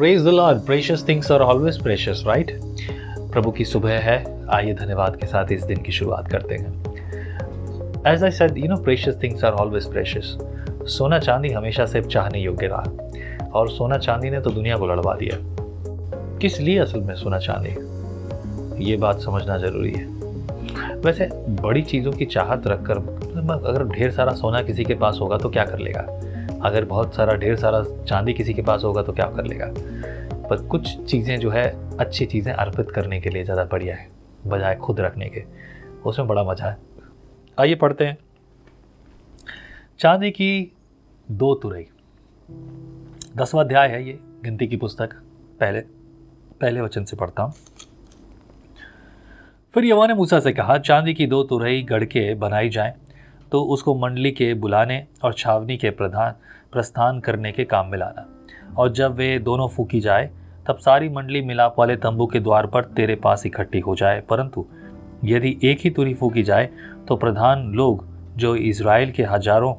Praise the lord, precious things are always precious, right. प्रभु की सुबह है, आइए धन्यवाद के साथ इस दिन की शुरुआत करते हैं। As I said, precious things are always precious. सोना चांदी हमेशा से चाहने योग्य रहा और सोना चांदी ने तो दुनिया को लड़वा दिया। किस लिए असल में सोना चांदी, ये बात समझना जरूरी है। वैसे बड़ी चीज़ों की चाहत रखकर अगर ढेर सारा सोना किसी के पास होगा तो क्या कर लेगा, अगर बहुत सारा ढेर सारा चांदी किसी के पास होगा तो क्या कर लेगा। पर कुछ चीज़ें जो है अच्छी चीज़ें अर्पित करने के लिए ज़्यादा बढ़िया है बजाय खुद रखने के, उसमें बड़ा मजा है। आइए पढ़ते हैं चांदी की दो तुरई। 10वां अध्याय है ये गिनती की पुस्तक। पहले वचन से पढ़ता हूँ। फिर यहोवा ने मूसा से कहा, चांदी की 2 तुरई गढ़ के बनाई जाएं, तो उसको मंडली के बुलाने और छावनी के प्रस्थान करने के काम में लाना। और जब वे दोनों फूकी जाए तब सारी मंडली मिलाप वाले तंबू के द्वार पर तेरे पास इकट्ठी हो जाए। परंतु यदि एक ही तुरई फूकी जाए तो प्रधान लोग जो इज़राइल के हजारों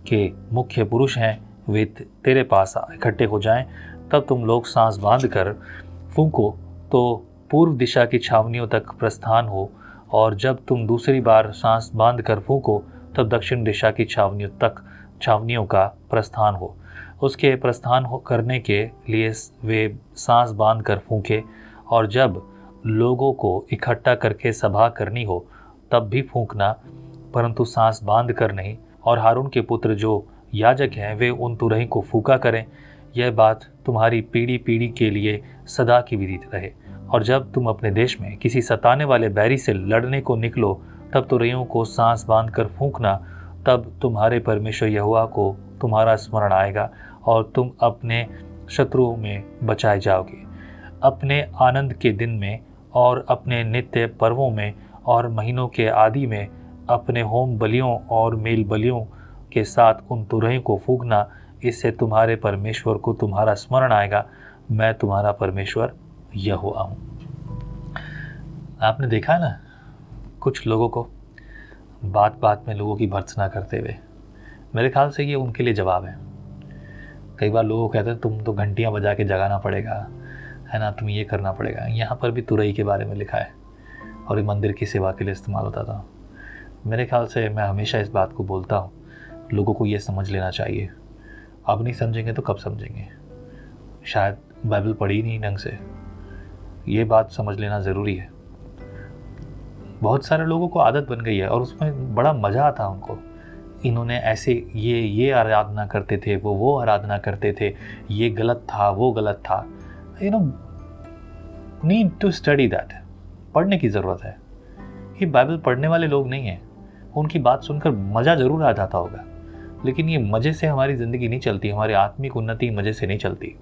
के मुख्य पुरुष हैं वे तेरे पास इकट्ठे हो जाएं। तब तुम लोग सांस बांध कर फूंको तो पूर्व दिशा की छावनियों तक प्रस्थान हो, और जब तुम दूसरी बार सांस बांध कर फूंको तब दक्षिण दिशा की छावनियों का प्रस्थान हो। उसके प्रस्थान करने के लिए वे सांस बांध कर फूंके, और जब लोगों को इकट्ठा करके सभा करनी हो तब भी फूंकना, परंतु सांस बांध कर नहीं। और हारून के पुत्र जो याजक हैं वे उन तुरही को फूका करें। यह बात तुम्हारी पीढ़ी पीढ़ी के लिए सदा की विधि रहे। और जब तुम अपने देश में किसी सताने वाले बैरी से लड़ने को निकलो तब तुरहियों को सांस बांध कर फूंकना, तब तुम्हारे परमेश्वर यहोवा को तुम्हारा स्मरण आएगा और तुम अपने शत्रुओं में बचाए जाओगे। अपने आनंद के दिन में और अपने नित्य पर्वों में और महीनों के आदि में अपने होम बलियों और मेल बलियों के साथ उन तुरहियों को फूंकना। इससे तुम्हारे परमेश्वर को तुम्हारा स्मरण आएगा। मैं तुम्हारा परमेश्वर यहोवा हूँ। आपने देखा ना कुछ लोगों को बात बात में लोगों की भर्त्सना करते हुए, मेरे ख्याल से ये उनके लिए जवाब है। कई बार लोग कहते हैं तुम तो घंटियां बजा के जगाना पड़ेगा, है ना, तुम ये करना पड़ेगा। यहाँ पर भी तुरई के बारे में लिखा है और ये मंदिर की सेवा के लिए इस्तेमाल होता था। मेरे ख्याल से मैं हमेशा इस बात को बोलता हूँ, लोगों को ये समझ लेना चाहिए। अब नहीं समझेंगे तो कब समझेंगे, शायद बाइबल पढ़ी नहीं ढंग से। ये बात समझ लेना ज़रूरी है। बहुत सारे लोगों को आदत बन गई है और उसमें बड़ा मज़ा आता है उनको। इन्होंने ऐसे ये आराधना करते थे, वो आराधना करते थे, ये गलत था, वो गलत था। Need to study that. पढ़ने की ज़रूरत है। ये बाइबल पढ़ने वाले लोग नहीं हैं। उनकी बात सुनकर मज़ा ज़रूर आ जाता होगा, लेकिन ये मज़े से हमारी ज़िंदगी नहीं चलती। हमारी आत्मिक उन्नति मज़े से नहीं चलती।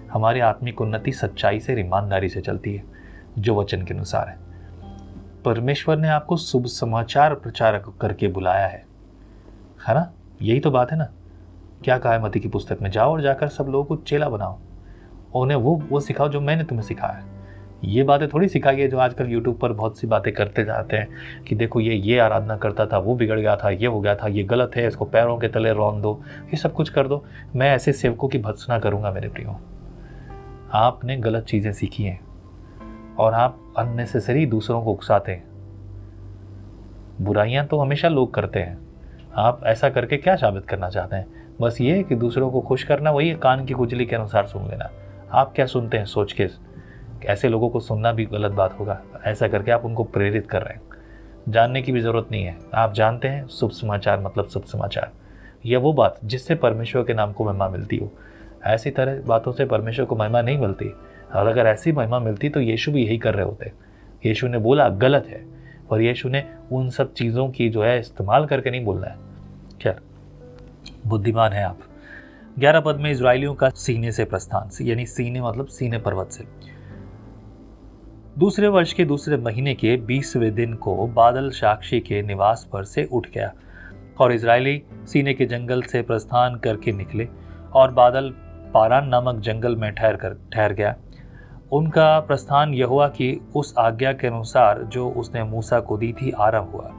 हमारी आत्मिक उन्नति सच्चाई से, ईमानदारी से चलती है, जो वचन के अनुसार है। परमेश्वर ने आपको शुभ समाचार प्रचारक करके बुलाया है ना। यही तो बात है ना। क्या कहा है मत्ती की पुस्तक में, जाओ और जाकर सब लोगों को चेला बनाओ, उन्हें वो सिखाओ जो मैंने तुम्हें सिखाया है। ये बातें थोड़ी सिखाई है जो आजकल यूट्यूब पर बहुत सी बातें करते जाते हैं कि देखो ये आराधना करता था, वो बिगड़ गया था, ये हो गया था, ये गलत है, इसको पैरों के तले रौंद दो, ये सब कुछ कर दो। मैं ऐसे सेवकों की भर्त्सना करूंगा मेरे प्रियो। आपने गलत चीज़ें सीखी हैं और आप अननेसेसरी दूसरों को उकसाते हैं। बुराइयां तो हमेशा लोग करते हैं। आप ऐसा करके क्या साबित करना चाहते हैं? बस ये कि दूसरों को खुश करना, वही कान की खुजली के अनुसार सुन लेना। आप क्या सुनते हैं सोच के, ऐसे लोगों को सुनना भी गलत बात होगा। ऐसा करके आप उनको प्रेरित कर रहे हैं। जानने की भी ज़रूरत नहीं है। आप जानते हैं शुभ समाचार मतलब शुभ समाचार, या वो बात जिससे परमेश्वर के नाम को महिमा मिलती हो। ऐसी तरह बातों से परमेश्वर को महिमा नहीं मिलती। और अगर ऐसी महिमा मिलती तो यीशु भी यही कर रहे होते। यीशु ने बोला गलत है, और यीशु ने उन सब चीज़ों की जो है इस्तेमाल करके नहीं बोलना है। खैर, बुद्धिमान है आप। 11 पद में इजराइलियों का सीने से प्रस्थान, यानी सीने मतलब सीने पर्वत से। दूसरे वर्ष के दूसरे महीने के 20वें दिन को बादल साक्षी के निवास पर से उठ गया, और इजरायली सीने के जंगल से प्रस्थान करके निकले, और बादल पारान नामक जंगल में ठहर गया। उनका प्रस्थान यहोवा की उस आज्ञा के अनुसार जो उसने मूसा को दी थी आरंभ हुआ।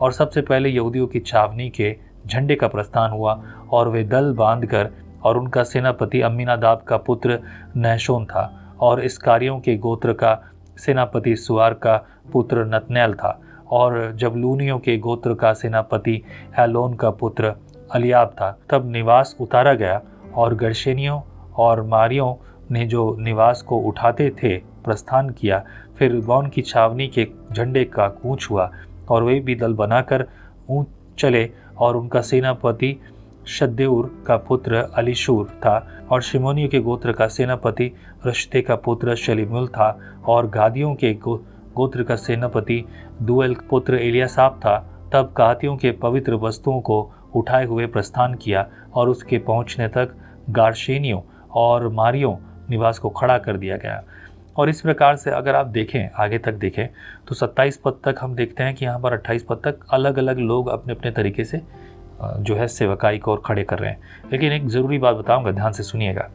और सबसे पहले यहूदियों की छावनी के झंडे का प्रस्थान हुआ, और वे दल बांधकर और उनका सेनापति अम्मीनादाब का पुत्र नहशोन था, और इसकारियों के गोत्र का सेनापति सुआर का पुत्र नतनएल था, और जबलूनियों के गोत्र का सेनापति एलोन का पुत्र अलियाब था। तब निवास उतारा गया, और गर्शेनियों और मारियों ने जो निवास को उठाते थे प्रस्थान किया। फिर रिबौन की छावनी के झंडे का कूच हुआ, और वे भी दल बनाकर ऊँच चले, और उनका सेनापति शद्देउर का पुत्र अलीशूर था, और शिमोनियों के गोत्र का सेनापति रश्ते का पुत्र शलीमुल था, और गादियों के गोत्र का सेनापति दुएल पुत्र एलियासाब था। तब काहतियों के पवित्र वस्तुओं को उठाए हुए प्रस्थान किया, और उसके पहुंचने तक गार्शेनियों और मारियों निवास को खड़ा कर दिया गया। और इस प्रकार से अगर आप देखें, आगे तक देखें, तो 27 पद तक हम देखते हैं कि यहाँ पर 28 पद तक अलग अलग लोग अपने अपने तरीके से जो है सेवकाई को और खड़े कर रहे हैं। लेकिन एक ज़रूरी बात बताऊंगा, ध्यान से सुनिएगा।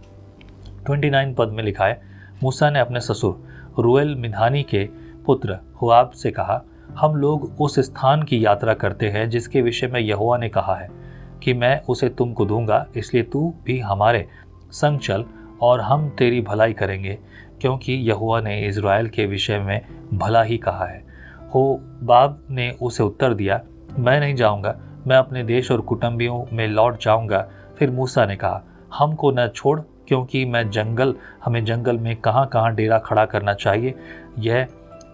29 पद में लिखा है, मूसा ने अपने ससुर रुएल मिधानी के पुत्र हुआब से कहा, हम लोग उस स्थान की यात्रा करते हैं जिसके विषय में यहोवा ने कहा है कि मैं उसे तुमको दूंगा, इसलिए तू भी हमारे संग चल और हम तेरी भलाई करेंगे, क्योंकि यहोवा ने इज़राइल के विषय में भला ही कहा है। होबाब ने उसे उत्तर दिया, मैं नहीं जाऊंगा, मैं अपने देश और कुटुंबियों में लौट जाऊंगा। फिर मूसा ने कहा, हमको न छोड़, क्योंकि हमें जंगल में कहाँ कहाँ डेरा खड़ा करना चाहिए यह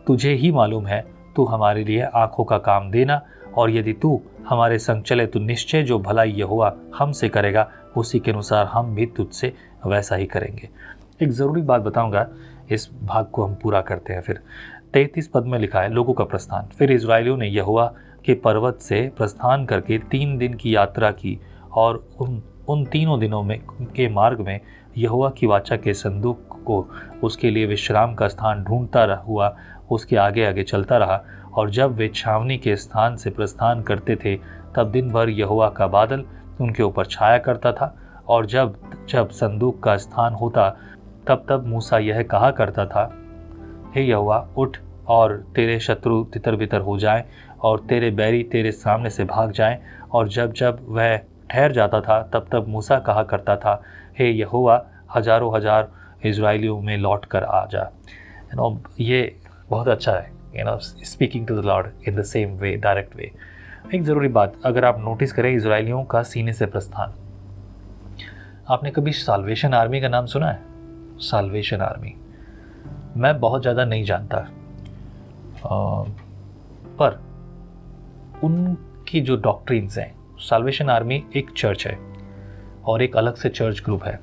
तुझे ही मालूम है। तू हमारे लिए आंखों का काम देना, और यदि तू हमारे संग चले तो निश्चय जो भलाई यहोवा हमसे करेगा उसी के अनुसार हम भी तुझसे वैसा ही करेंगे। एक ज़रूरी बात बताऊंगा, इस भाग को हम पूरा करते हैं। फिर 33 पद में लिखा है, लोगों का प्रस्थान। फिर इज़राइलियों ने यहोवा के पर्वत से प्रस्थान करके 3 दिन की यात्रा की, और उन तीनों दिनों में के मार्ग में यहोवा की वाचा के संदूक को उसके लिए विश्राम का स्थान ढूंढता हुआ उसके आगे आगे चलता रहा। और जब वे छावनी के स्थान से प्रस्थान करते थे तब दिन भर यहोवा का बादल उनके ऊपर छाया करता था, और जब जब संदूक का स्थान होता तब तब मूसा यह कहा करता था, हे यहोवा उठ, और तेरे शत्रु तितर बितर हो जाएं, और तेरे बैरी तेरे सामने से भाग जाएं। और जब जब वह ठहर जाता था तब तब मूसा कहा करता था, हे यहोवा हजारों हजार इज़राइलियों में लौट कर आ जा। ये बहुत अच्छा है, speaking to the Lord in the same way, direct way. एक ज़रूरी बात, अगर आप नोटिस करें इज़राइलियों का सीने से प्रस्थान, आपने कभी साल्वेशन आर्मी का नाम सुना है? साल्वेशन आर्मी मैं बहुत ज़्यादा नहीं जानता, पर उनकी जो डॉक्ट्रिन्स हैं, साल्वेशन आर्मी एक चर्च है और एक अलग से चर्च ग्रुप है।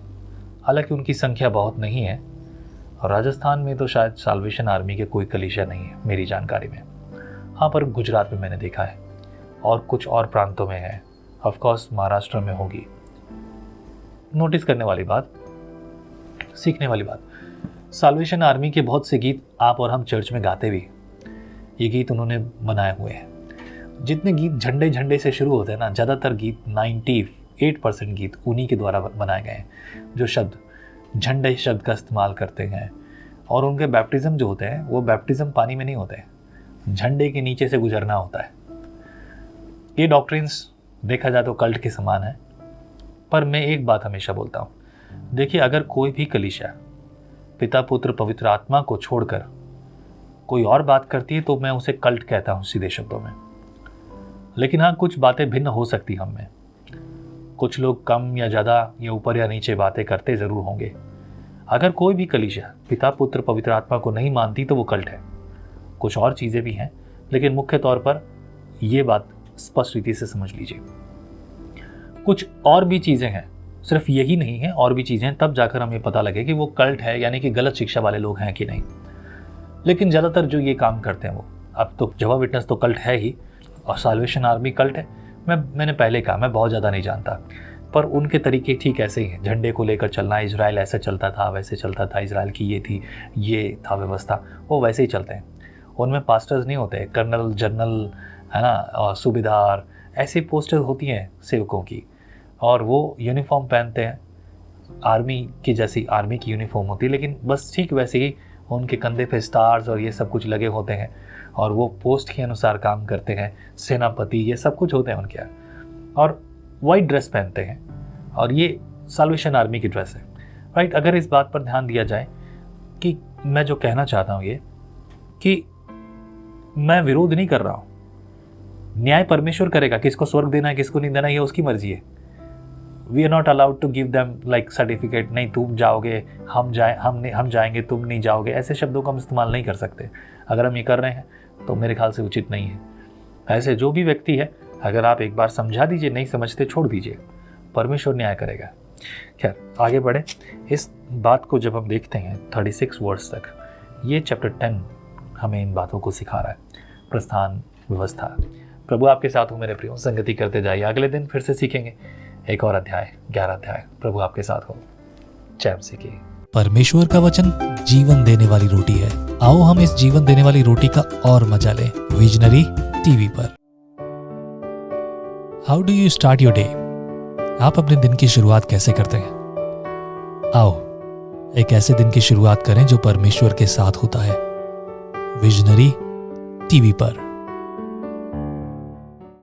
हालांकि उनकी संख्या बहुत नहीं है, और राजस्थान में तो शायद साल्वेशन आर्मी के कोई कलीसिया नहीं है मेरी जानकारी में। हाँ, पर गुजरात में मैंने देखा है, और कुछ और प्रांतों में है, ऑफकोर्स महाराष्ट्र में होगी। नोटिस करने वाली बात, सीखने वाली बात, साल्वेशन आर्मी के बहुत से गीत आप और हम चर्च में गाते भी। ये गीत उन्होंने बनाए हुए हैं। जितने गीत झंडे झंडे से शुरू होते हैं ना, ज़्यादातर गीत 98% गीत उन्हीं के द्वारा बनाए गए हैं, जो शब्द झंडे शब्द का इस्तेमाल करते हैं। और उनके बैप्टिज़म जो होते हैं वो बैप्टिज़म पानी में नहीं होते हैं, झंडे के नीचे से गुजरना होता है। ये डॉक्ट्रिन्स देखा जाए तो कल्ट के समान है। पर मैं एक बात हमेशा बोलता हूँ, देखिए, अगर कोई भी कलीसिया पिता पुत्र पवित्र आत्मा को छोड़कर कोई और बात करती है तो मैं उसे कल्ट कहता हूँ सीधे शब्दों में। लेकिन हाँ, कुछ बातें भिन्न हो सकती हम में, कुछ लोग कम या ज़्यादा या ऊपर या नीचे बातें करते ज़रूर होंगे। अगर कोई भी कलीसिया पिता पुत्र पवित्र आत्मा को नहीं मानती तो वो कल्ट है। कुछ और चीज़ें भी हैं, लेकिन मुख्य तौर पर ये बात स्पष्ट रीति से समझ लीजिए। कुछ और भी चीज़ें हैं, सिर्फ यही नहीं है, और भी चीज़ें हैं, तब जाकर हमें पता लगे कि वो कल्ट है, यानी कि गलत शिक्षा वाले लोग हैं कि नहीं। लेकिन ज़्यादातर जो ये काम करते हैं वो, अब तो जवा विटनेस तो कल्ट है ही, और साल्वेशन आर्मी कल्ट है। मैंने पहले कहा, मैं बहुत ज़्यादा नहीं जानता, पर उनके तरीके ठीक ऐसे ही हैं। झंडे को लेकर चलना, इजराइल ऐसे चलता था वैसे चलता था, इजराइल की ये थी, ये था व्यवस्था, वो वैसे ही चलते हैं। उनमें पास्टर्स नहीं होते, कर्नल जनरल है ना, और सूबेदार, ऐसी पोस्टर होती हैं सेवकों की, और वो यूनिफॉर्म पहनते हैं, आर्मी की जैसी आर्मी की यूनिफॉर्म होती है, लेकिन बस ठीक वैसे ही उनके कंधे पे स्टार्स और ये सब कुछ लगे होते हैं, और वो पोस्ट के अनुसार काम करते हैं। सेनापति ये सब कुछ होते हैं उनके यहाँ, और वाइट ड्रेस पहनते हैं। और ये साल्वेशन आर्मी की ड्रेस है, राइट। अगर इस बात पर ध्यान दिया जाए कि मैं जो कहना चाहता हूँ ये कि मैं विरोध नहीं कर रहा हूँ, न्याय परमेश्वर करेगा, किसको स्वर्ग देना है किसको नहीं देना ये उसकी मर्जी है। We are not allowed to give them like certificate, नहीं तुम जाओगे हम जाएंगे तुम नहीं जाओगे, ऐसे शब्दों का हम इस्तेमाल नहीं कर सकते। अगर हम ये कर रहे हैं तो मेरे ख्याल से उचित नहीं है। ऐसे जो भी व्यक्ति है, अगर आप एक बार समझा दीजिए, नहीं समझते छोड़ दीजिए, परमेश्वर न्याय करेगा। खैर आगे बढ़े। इस बात को जब हम देखते हैं 36 वर्ष तक, ये चैप्टर 10 हमें इन बातों को सिखा रहा है। प्रस्थान व्यवस्था। प्रभु आपके साथ हो मेरे प्रियो, संगति करते जाइए। अगले दिन फिर से सीखेंगे एक और अध्याय, 11 अध्याय। प्रभु आपके साथ हो। जय मसीह की। परमेश्वर का वचन जीवन देने वाली रोटी है। आओ हम इस जीवन देने वाली रोटी का और मजा लें विजनरी टीवी पर। How do you start your day? आप अपने दिन की शुरुआत कैसे करते हैं? आओ एक ऐसे दिन की शुरुआत करें जो परमेश्वर के साथ होता है। विजनरी टीवी पर।